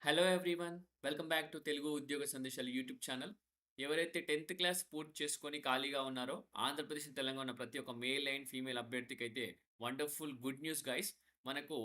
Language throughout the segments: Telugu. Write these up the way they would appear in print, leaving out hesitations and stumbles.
Hello everyone. Welcome back to Telugu ఉద్యోగ సందేశాలు యూట్యూబ్ ఛానల్. ఎవరైతే 10థ్ క్లాస్ పూర్తి చేసుకొని ఖాళీగా ఉన్నారో ఆంధ్రప్రదేశ్, తెలంగాణ ప్రతి ఒక్క మేల్ అండ్ ఫీమేల్ అభ్యర్థికైతే వండర్‌ఫుల్ గుడ్ న్యూస్ గైస్. మనకు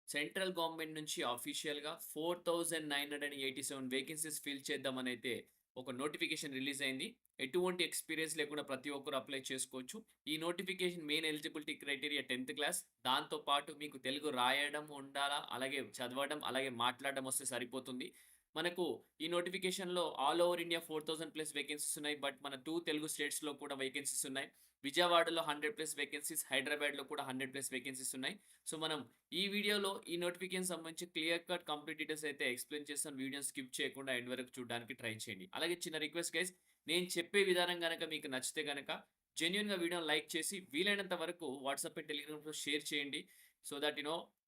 సెంట్రల్ గవర్నమెంట్ నుంచి అఫీషియల్‌గా 4987 వేకెన్సీస్ ఫిల్ చేద్దామనైతే ఒక నోటిఫికేషన్ రిలీజ్ అయింది. ఎటువంటి ఎక్స్‌పీరియన్స్ లేకుండా ప్రతి ఒక్కరు అప్లై చేసుకోవచ్చు. ఈ నోటిఫికేషన్ మెయిన్ ఎలిజిబిలిటీ క్రైటీరియా 10థ్ క్లాస్. దాంతో పాటు మీకు తెలుగు రాయడం ఉండాలా, అలాగే చదవడం, అలాగే మాట్లాడడం వస్తే సరిపోతుంది. మనకు ఈ నోటిఫికేషన్‌లో ఆల్ ఓవర్ ఇండియా 4000+ వేకెన్సీస్ ఉన్నాయి. బట్ మన 2 తెలుగు స్టేట్స్‌లో కూడా వేకెన్సీస్ ఉన్నాయి. విజయవాడలో 100+ వేకెన్సీస్, హైదరాబాద్‌లో కూడా 100+ వేకెన్సీస్ ఉన్నాయి. సో, మనం ఈ వీడియోలో ఈ నోటిఫికేషన్ సంబంధించి క్లియర్ కట్ కంప్లీట్ డీటెయిల్స్ అయితే ఎక్స్‌ప్లెయిన్ చేస్తాను. వీడియోని స్కిప్ చేయకుండా ఎండ్ వరకు చూడడానికి ట్రై చేయండి. అలాగే చిన్న రిక్వెస్ట్ గైస్, నేను చెప్పే విధానం గనక మీకు నచ్చితే గనక జెన్యూన్‌గా వీడియోని లైక్ చేసి వీలైనంత వరకు వాట్సాప్ అండ్ టెలిగ్రామ్‌లో షేర్ చేయండి. సో థట్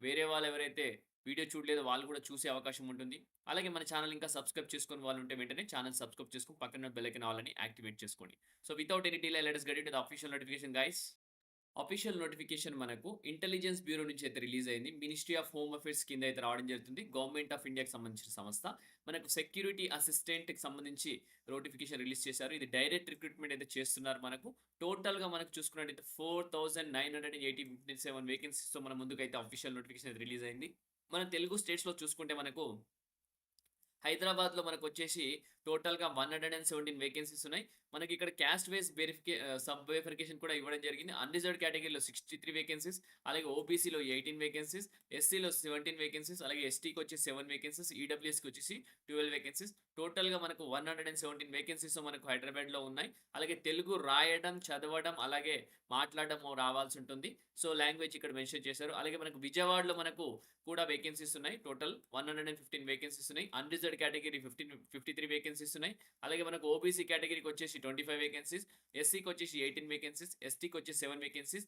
వేరే వాళ్ళు ఎవరైతే వీడియో చూడలేదో వాళ్ళు కూడా చూసే అవకాశం ఉంటుంది. అలాగే మన ఛానల్ ఇంకా సబ్స్క్రైబ్ చేసుకొని వాళ్ళు ఉంటే వెంటనే ఛానల్ సబ్స్క్రైబ్ చేసుకొని పక్కన బెల్ ఐకాన్ ఆల్ అని యాక్టివేట్ చేసుకోండి. So without any delay let us get into the official notification guys. Official notification మనకు ఇంటెలిజెన్స్ బ్యూరో నుంచి అయితే రిలీజ్ అయింది. మినిస్ట్రీ ఆఫ్ హోమ్ అఫేర్స్ కింద అయితే రావడం జరుగుతుంది. గవర్నమెంట్ ఆఫ్ ఇండియాకి సంబంధించిన సంస్థ. మనకు సెక్యూరిటీ అసిస్టెంట్‌కి సంబంధించి నోటిఫికేషన్ రిలీజ్ చేశారు. ఇది డైరెక్ట్ రిక్రూట్‌మెంట్ అయితే చేస్తున్నారు మనకు. టోటల్‌గా మనకు చూసుకున్నట్టయితే 4987 వేకెన్సీస్‌తో మన ముందుకైతే అఫీషియల్ నోటిఫికేషన్ అయితే రిలీజ్ అయింది. మన తెలుగు స్టేట్స్‌లో చూసుకుంటే మనకు హైదరాబాద్‌లో మనకొచ్చేసి టోటల్‌గా 117 వేకెన్సీస్ ఉన్నాయి. మనకిక్కడ క్యాస్ట్ వైస్ సబ్ వెరిఫికేషన్ కూడా ఇవ్వడం జరిగింది. అన్‌రిజర్వ్డ్ కేటగిరీలో 63 వేకెన్సీస్, అలాగే ఓబీసీలో 18 వేకెన్సీస్, ఎస్సీలో 17 వేకెన్సీస్, అలాగే ఎస్టీకొచ్చేసి 7 వేకెన్సీస్, ఈడబ్ల్యూఎస్‌కొచ్చేసి 12 వేకెన్సీస్. టోటల్‌గా మనకు 117 వేకెన్సీస్ మనకు హైదరాబాద్‌లో ఉన్నాయి. అలాగే తెలుగు రాయడం, చదవడం, అలాగే మాట్లాడడం రావాల్సుంటుంది. సో, లాంగ్వేజ్ ఇక్కడ మెన్షన్ చేశారు. అలాగే మనకు విజయవాడలో మనకు కూడా వేకెన్సీస్ ఉన్నాయి. టోటల్ 115 వేకెన్సీస్ ఉన్నాయి. అన్‌రిజర్వ్డ్ కేటగిరీ 53 వేకెన్సీస్ ఉన్నాయి. అలాగే మనకు ఓబీసీ కేటగిరీకొచ్చేసి 25 వేకెన్సీస్, ఎస్సీకొచ్చేసి 18 వేకెన్సీస్, ఎస్టీకొచ్చేసి 7 వేకెన్సీస్,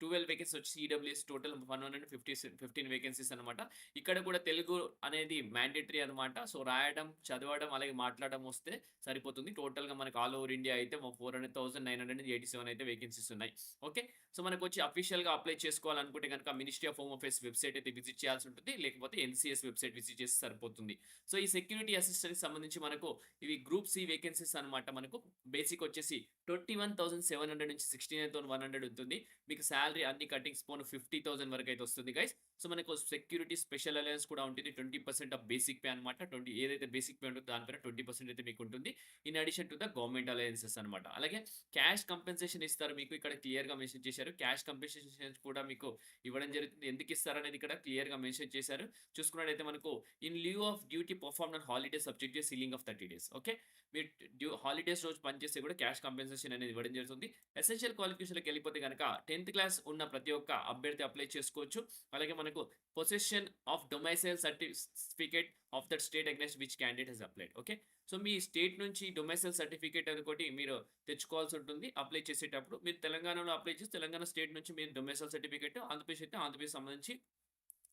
12 వేకెన్సీస్ వచ్చేసి ఈడబ్ల్యూఎస్ టోటల్ 15 వేకెన్సీస్ అనమాట. ఇక్కడ కూడా తెలుగు అనేది మ్యాండేటరీ అనమాట. సో, రాయడం, చదవడం, అలాగే మాట్లాడడం వస్తే సరిపోతుంది. టోటల్‌గా మనకు ఆల్ ఓవర్ ఇండియా అయితే 400,987 అయితే వేకెన్సీస్ ఉన్నాయి. ఓకే. సో, మనకొచ్చి అఫీషియల్‌గా అప్లై చేసుకోవాలనుకుంటే గనుక ministry of home affairs website అయితే విజిట్ చేయాల్సి ఉంటుంది. లేకపోతే ఎన్‌సీఎస్ వెబ్‌సైట్ విజిట్ చేస్తే సరిపోతుంది. సో, ఈ సెక్యూరిటీ అసిస్టెంట్‌కి సంబంధించి మనకు ఇవి గ్రూప్ సి వేకెన్సీస్ అనమాట మనకు. బేసిక్ వచ్చేసి 21,700 నుంచి 69,100 ఉంటుంది. మీకు సాలరీ అన్ని కటింగ్స్ పోను 50,000 వరకైతే వస్తుంది గైస్. సో, మనకు సెక్యూరిటీ స్పెషల్ అలయన్స్ కూడా ఉంటుంది. 20% ఆఫ్ బేసిక్ పే అనమాట. ఏదైతే బేసిక్ పే ఉంటుందో దానిపైన 20% అయితే మీకుంటుంది. In addition to the government allowances అనమాట. అలాగే క్యాష్ కంపెన్సేషన్ ఇస్తారు మీకు. ఇక్కడ క్లియర్‌గా మెన్షన్ చేశారు. క్యాష్ కంపెన్సేషన్ కూడా మీకు ఇవ్వడం జరుగుతుంది. ఎందుకు ఇస్తారనేది ఇక్కడ క్లియర్‌గా మెన్షన్ చేశారు. చూసుకున్నట్టయితే మనకు in lieu of duty performed on holiday subject to ceiling of 30 days. Okay. మీరు హాలిడేస్ రోజు పనిచేస్తే కూడా క్యాష్ కంపెన్సేషన్ అనేది ఇవ్వడం జరుగుతుంది. ఎసెన్షియల్ క్వాలిఫికేషన్‌లోకెళ్ళిపోతే గనక 10థ్ క్లాస్ ఉన్న ప్రతి ఒక్క అభ్యర్థి అప్లై చేసుకోవచ్చు. అలాగే మనకు possession of domicile certificate of that state against which candidate has applied. Okay. So, మీ స్టేట్ నుంచి డొమైసైల్ సర్టిఫికేట్ అనుకోటి మీరు తెచ్చుకోవాల్సి ఉంటుంది. అప్లై చేసేటప్పుడు మీరు తెలంగాణలో అప్లై చేసి తెలంగాణ స్టేట్ నుంచి మీరు డొమైసైల్ సర్టిఫికేట్, ఆంధ్రప్రదేశ్ అయితే ఆంధ్రప్రదేశ్ సంబంధించి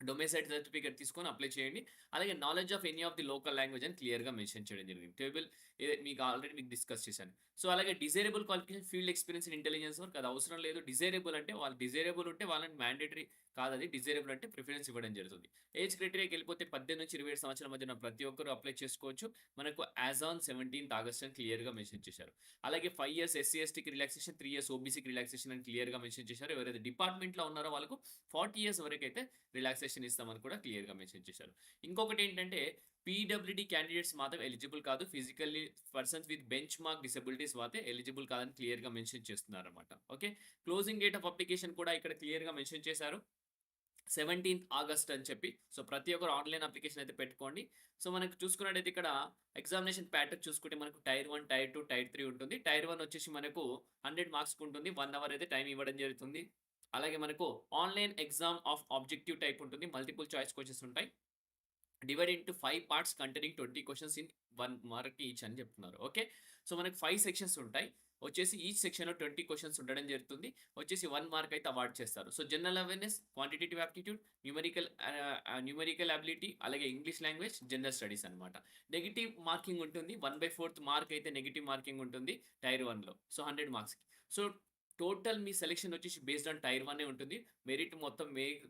డొమైసైల్ సర్టిఫికేట్ తీసుకొని అప్లై చేయండి. అలాగే knowledge of any of the local language అని క్లియర్‌గా మెన్షన్ చేయడం జరిగింది. మీకు డిస్కస్ చేశాను. సో, అలాగే desirable qualification field experience in intelligence work అది అవసరం లేదు. డిజైరబుల్ అంటే వాళ్ళు డిజైరబుల్ ఉంటే వాళ్ళని మ్యాండేటరీ కాదది. డిజైరబుల్ అంటే ప్రిఫరెన్స్ ఇవ్వడం జరుగుతుంది. ఏజ్ క్రైటీరియాకెళ్ళిపోతే 18-27 సంవత్సరాల మధ్య ఉన్న ప్రతి ఒక్కరు అప్లై చేసుకోవచ్చు. మనకు యాస్ ఆన్ 17థ్ ఆగస్ట్ అని క్లియర్‌గా మెన్షన్ చేశారు. అలాగే 5 ఇయర్స్ ఎస్సీ, ఎస్టీకి రిలాక్సేషన్, 3 ఇయర్స్ ఓబీసీకి రిలాక్సేషన్ అని క్లియర్‌గా మెన్షన్ చేశారు. ఎవరైతే డిపార్ట్‌మెంట్‌లో ఉన్నారో వాళ్ళకు 40 ఇయర్స్ వరకైతే రిలాక్సేషన్ ఇస్తామని కూడా క్లియర్‌గా మెన్షన్ చేశారు. ఇంకొకటేంటంటే పీడబ్ల్యూడీ క్యాండిడేట్స్ మాత్రం ఎలిజిబుల్ కాదు. Physically persons with benchmark disabilities మాత్రం ఎలిజిబుల్ కాదని క్లియర్‌గా మెన్షన్ చేస్తున్నారన్నమాట. Okay. Closing date of application కూడా ఇక్కడ క్లియర్‌గా మెన్షన్ చేశారు. 17థ్ ఆగస్ట్ అని చెప్పి. సో, ప్రతి ఒక్కరు ఆన్‌లైన్ అప్లికేషన్ అయితే పెట్టుకోండి. సో, మనకు చూసుకున్నట్టయితే ఇక్కడ ఎగ్జామినేషన్ ప్యాటర్న్ చూసుకుంటే మనకు టైర్ 1, టైర్ 2, టైర్ 3 ఉంటుంది. టైర్ 1 వచ్చేసి మనకు 100 మార్క్స్‌కి ఉంటుంది. 1 అవర్ అయితే టైం ఇవ్వడం జరుగుతుంది. అలాగే మనకు online exam of objective type ఉంటుంది. మల్టిపుల్ చాయిస్ క్వెషన్స్ ఉంటాయి. Divide into 5 parts containing 20 questions in 1 mark each అని చెప్తున్నారు. ఓకే. సో, మనకు 5 సెక్షన్స్ ఉంటాయి. వచ్చేసి ఈచ్ సెక్షన్‌లో 20 క్వెషన్స్ ఉండడం జరుగుతుంది. వచ్చేసి 1 మార్క్ అయితే అవార్డ్ చేస్తారు. So, general awareness, quantitative aptitude, numerical ability, అలాగే ఇంగ్లీష్ లాంగ్వేజ్, జనరల్ స్టడీస్ అన్నమాట. నెగెటివ్ మార్కింగ్ ఉంటుంది. 1/4 మార్క్ అయితే నెగెటివ్ మార్కింగ్ ఉంటుంది టైర్ 1లో. సో, 100 మార్క్స్‌కి. సో, టోటల్ మీ సెలక్షన్ వచ్చేసి బేస్డ్ ఆన్ టైర్ 1 ఉంటుంది. మెరిట్ మొత్తం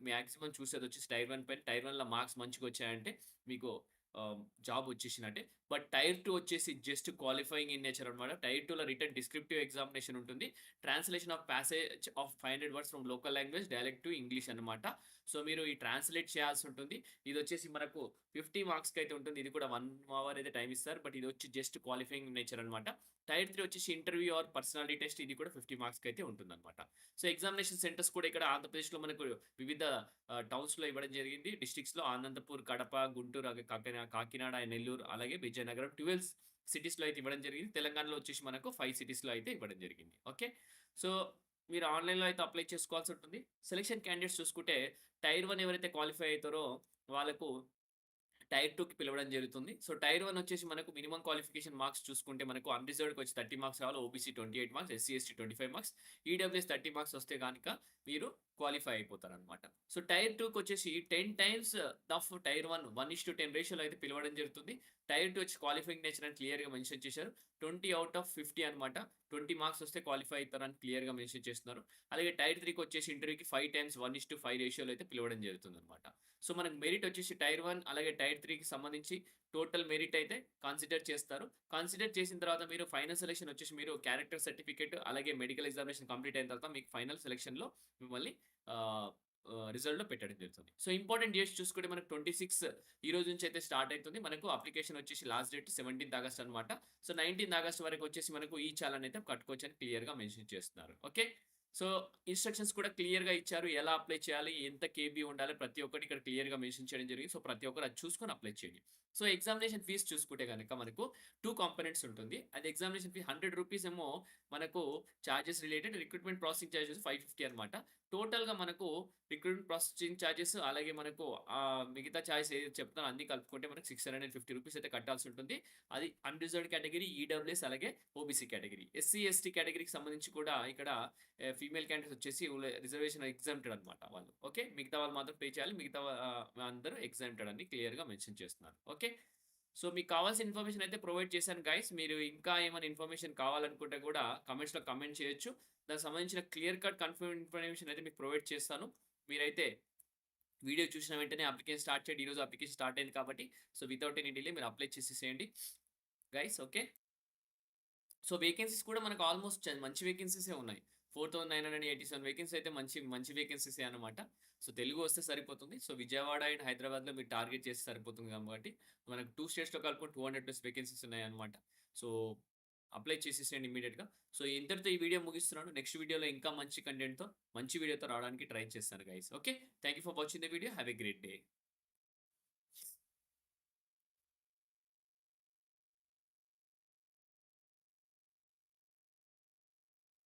మాక్సిమం చూసేదొచ్చేసి టైర్ 1 పైన. టైర్ 1లో మార్క్స్ మంచిగొచ్చాయంటే మీకు జాబ్ వచ్చేసినట్టే. బట్ టైర్ 2 వచ్చేసి జస్ట్ క్వాలిఫైయింగ్ ఇన్ నేచర్ అనమాట. టైర్ 2లో రిటన్ డిస్క్రిప్టివ్ ఎగ్జామినేషన్ ఉంటుంది. Translation of passage of 500 words from local language dialect to English అనమాట. సో, మీరు ఈ ట్రాన్స్‌లేట్ చేయాల్సి ఉంటుంది. ఇదొచ్చేసి మనకు 50 మార్క్స్‌కైతే ఉంటుంది. ఇది కూడా 1 అవర్ అయితే టైమ్ ఇస్తారు. బట్ ఇదొచ్చి జస్ట్ క్వాలిఫైయింగ్ నేచర్ అనమాట. టైర్ 3 వచ్చేసి ఇంటర్వ్యూ ఆర్ పర్సనాలిటీ టెస్ట్. ఇది కూడా 50 మార్క్స్‌కైతే ఉంటుందనమాట. సో, ఎగ్జామినేషన్ సెంటర్స్ కూడా ఇక్కడ ఆంధ్రప్రదేశ్‌లో మనకు వివిధ టౌన్స్‌లో ఇవ్వడం జరిగింది. డిస్ట్రిక్ట్స్‌లో అనంతపూర్, కడప, గుంటూరు, కాకినాడ, నెల్లూరు, అలాగే విజయనగరం 12 సిటీస్‌లో అయితే ఇవ్వడం జరిగింది. తెలంగాణలో వచ్చేసి మనకు 5 సిటీస్‌లో అయితే ఇవ్వడం జరిగింది. ఓకే. సో, మీరు ఆన్‌లైన్‌లో అయితే అప్లై చేసుకోవాల్సి ఉంటుంది. సెలక్షన్ క్యాండిడేట్స్ చూసుకుంటే టైర్ 1 ఎవరైతే క్వాలిఫై అయితారో వాళ్ళకు టైర్ 2కి పిలవడం జరుగుతుంది. సో, టైర్ 1 వచ్చేసి మనకు మినిమమ్ క్వాలిఫికేషన్ మార్క్స్ చూసుకుంటే మనకు అన్‌రిజర్వ్డ్‌కి వచ్చి 30 మార్క్స్ రావాలి. OBC 28 marks, SC, ST 25 marks, EWS 30 marks వస్తే గనక మీరు క్వాలిఫై అయిపోతారనమాట. సో, టైర్ 2కొచ్చేసి 10 టైమ్స్ ఆఫ్ టైర్ 1 1:10 రేషియోలో అయితే పిలవడం జరుగుతుంది. టైర్ 2 వచ్చి క్వాలిఫైయింగ్ నేచర్ అని క్లియర్‌గా మెన్షన్ చేశారు. 20 ఔట్ ఆఫ్ 50 అనమాట. 20 మార్క్స్ వస్తే క్వాలిఫై అయితారని క్లియర్‌గా మెన్షన్ చేస్తున్నారు. అలాగే టైర్ 3 వచ్చేసి ఇంటర్వ్యూకి 5 టైమ్స్ 1:5 రేషియోలో అయితే పిలవడం జరుగుతుందనమాట. సో, మనకు మెరిట్ వచ్చేసి టైర్ 1 అలాగే టైర్ 3కి సంబంధించి టోటల్ మెరిట్ అయితే కన్సిడర్ చేస్తారు. కన్సిడర్ చేసిన తర్వాత మీరు ఫైనల్ సెలక్షన్ వచ్చేసి మీరు క్యారెక్టర్ సర్టిఫికేట్ అలాగే మెడికల్ ఎగ్జామినేషన్ కంప్లీట్ అయిన తర్వాత మీకు ఫైనల్ సెలక్షన్‌లో మిమ్మల్ని ఆహ్, రిజల్ట్‌లో పెట్టడం జరుగుతుంది. సో, ఇంపార్టెంట్ డేట్స్ చూసుకుంటే మనకు 26 ఈ రోజు నుంచి అయితే స్టార్ట్ అయితుంది. మనకు అప్లికేషన్ వచ్చేసి లాస్ట్ డేట్ 17థ్ ఆగస్ట్ అనమాట. సో, 19థ్ ఆగస్ట్ వరకు వచ్చేసి మనకు ఈ చాలాన్ అయితే కట్టుకోవచ్చని క్లియర్‌గా మెన్షన్ చేస్తున్నారు. ఓకే. సో, ఇన్‌స్ట్రక్షన్స్ కూడా క్లియర్‌గా ఇచ్చారు. ఎలా అప్లై చేయాలి? ఎంత కేబీ ఉండాలి? ప్రతి ఒక్కటి ఇక్కడ క్లియర్‌గా మెన్షన్ చేయడం జరిగింది. సో, ప్రతి ఒక్కరు అది చూసుకొని అప్లై చేయండి. సో, ఎగ్జామినేషన్ ఫీస్ చూసుకుంటే గనక మనకు 2 కాంపోనెంట్స్ ఉంటుంది. అది ఎగ్జామినేషన్ ఫీ రూ. 100 ఏమో మనకు charges related recruitment processing charges 550 అనమాట. టోటల్‌గా మనకు రిక్రూట్‌మెంట్ ప్రాసెసింగ్ చార్జెస్ అలాగే మనకు మిగతా చార్జెస్ ఏదైతే చెప్తానో అన్నీ కలుపుకుంటే మనకు రూ. 650 అయితే కట్టాల్సి ఉంటుంది. అది అన్‌రిజర్వ్డ్ కేటగిరీ, ఈడబ్ల్యూఎస్ అలాగే ఓబీసీ కేటగిరీ. ఎస్సీ, ఎస్టీ కేటగిరీకి సంబంధించి కూడా ఇక్కడ ఫీమేల్ క్యాండిడేట్స్ వచ్చేసి రిజర్వేషన్ ఎగ్జామ్టెడ్ అనమాట వాళ్ళు. ఓకే. మిగతా వాళ్ళు మాత్రం పే చేయాలి. మిగతా అందరూ ఎగ్జామ్టెడ్ అని క్లియర్‌గా మెన్షన్ చేస్తున్నారు. ఓకే. సో, మీకు కావాల్సిన ఇన్ఫర్మేషన్ అయితే ప్రొవైడ్ చేశాను గైస్. మీరు ఇంకా ఏమైనా ఇన్ఫర్మేషన్ కావాలనుకుంటే కూడా కామెంట్స్‌లో కామెంట్ చేయొచ్చు. దానికి సంబంధించిన క్లియర్ కట్ కన్ఫర్మ్ ఇన్ఫర్మేషన్ అయితే మీకు ప్రొవైడ్ చేస్తాను. మీరైతే వీడియో చూసిన వెంటనే అప్లికేషన్ స్టార్ట్ చేయండి. ఈరోజు అప్లికేషన్ స్టార్ట్ అయింది కాబట్టి సో, వితౌట్ ఎనీ డిలే మీరు అప్లై చేసేసేయండి గైస్. ఓకే. సో, వేకెన్సీస్ కూడా మనకు ఆల్‌మోస్ట్ మంచి వేకెన్సీసే ఉన్నాయి. 4987 వేకెన్సీ అయితే మంచి మంచి వేకెన్సీసే అనమాట. సో, తెలుగు వస్తే సరిపోతుంది. సో, విజయవాడ అండ్ హైదరాబాద్‌లో మీరు టార్గెట్ చేస్తే సరిపోతుంది కాబట్టి మనకు 2 స్టేట్స్‌లో కలుపుకొని 200+ వేకెన్సీస్ ఉన్నాయన్నమాట. సో, అప్లై చేసేసేయండి ఇమ్మీడియేట్‌గా. సో, ఇంతటితో ఈ వీడియో ముగిస్తున్నాను. నెక్స్ట్ వీడియోలో ఇంకా మంచి కంటెంట్‌తో మంచి వీడియోతో రావడానికి ట్రై చేస్తాను guys. Okay. Thank you for watching the video. Have a great day.